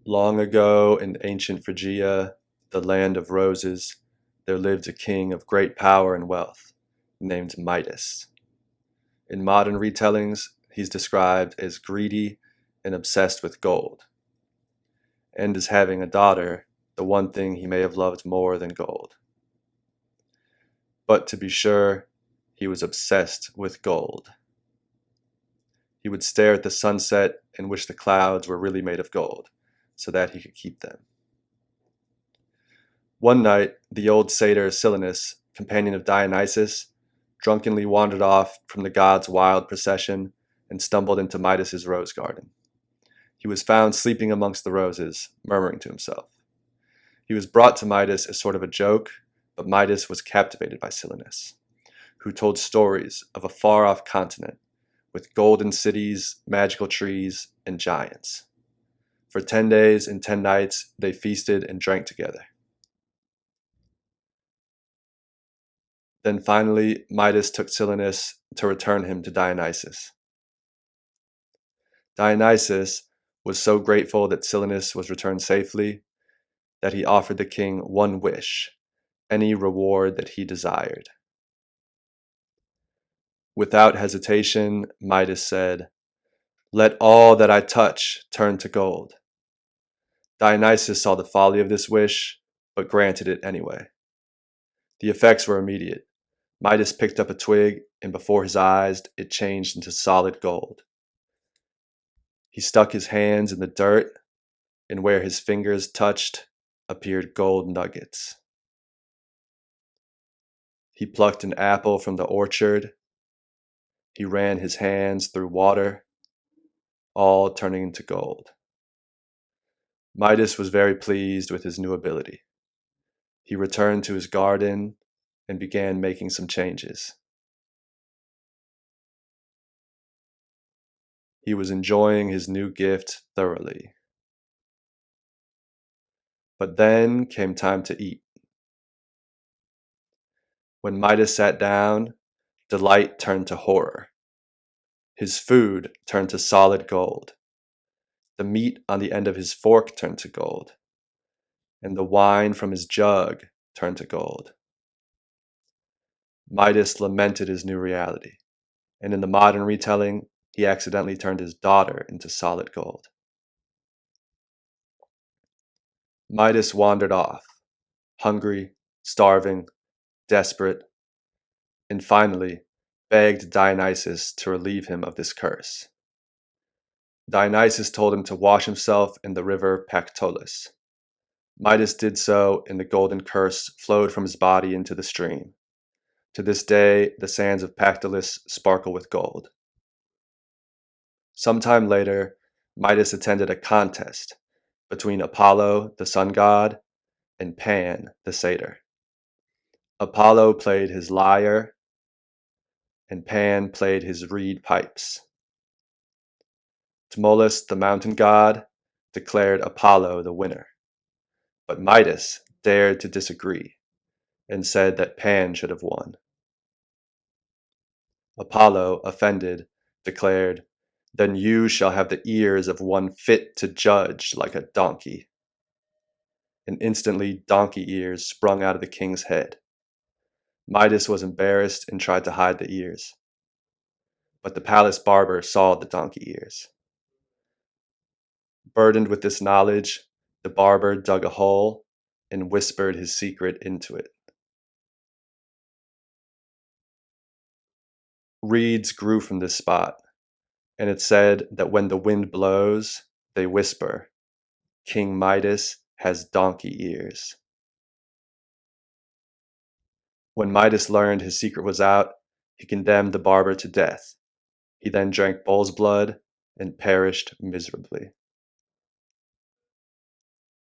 Long ago in ancient Phrygia, the land of roses, there lived a king of great power and wealth, named Midas. In modern retellings, he's described as greedy and obsessed with gold, and as having a daughter, the one thing he may have loved more than gold. But to be sure, he was obsessed with gold. He would stare at the sunset and wish the clouds were really made of gold, so that he could keep them. One night, the old satyr Silenus, companion of Dionysus, drunkenly wandered off from the god's wild procession and stumbled into Midas's rose garden. He was found sleeping amongst the roses, murmuring to himself. He was brought to Midas as sort of a joke, but Midas was captivated by Silenus, who told stories of a far-off continent with golden cities, magical trees, and giants. For 10 days and 10 nights, they feasted and drank together. Then finally, Midas took Silenus to return him to Dionysus. Dionysus was so grateful that Silenus was returned safely that he offered the king one wish, any reward that he desired. Without hesitation, Midas said, "Let all that I touch turn to gold." Dionysus saw the folly of this wish, but granted it anyway. The effects were immediate. Midas picked up a twig, and before his eyes, it changed into solid gold. He stuck his hands in the dirt, and where his fingers touched appeared gold nuggets. He plucked an apple from the orchard. He ran his hands through water, all turning into gold. Midas was very pleased with his new ability. He returned to his garden and began making some changes. He was enjoying his new gift thoroughly. But then came time to eat. When Midas sat down, delight turned to horror. His food turned to solid gold. The meat on the end of his fork turned to gold, and the wine from his jug turned to gold. Midas lamented his new reality, and in the modern retelling, he accidentally turned his daughter into solid gold. Midas wandered off, hungry, starving, desperate, and finally begged Dionysus to relieve him of this curse. Dionysus told him to wash himself in the river Pactolus. Midas did so, and the golden curse flowed from his body into the stream. To this day, the sands of Pactolus sparkle with gold. Sometime later, Midas attended a contest between Apollo, the sun god, and Pan, the satyr. Apollo played his lyre, and Pan played his reed pipes. Tmolus, the mountain god, declared Apollo the winner, but Midas dared to disagree and said that Pan should have won. Apollo, offended, declared, "Then you shall have the ears of one fit to judge like a donkey." And instantly donkey ears sprung out of the king's head. Midas was embarrassed and tried to hide the ears, but the palace barber saw the donkey ears. Burdened with this knowledge, the barber dug a hole and whispered his secret into it. Reeds grew from this spot, and it said that when the wind blows, they whisper, "King Midas has donkey ears." When Midas learned his secret was out, he condemned the barber to death. He then drank bull's blood and perished miserably.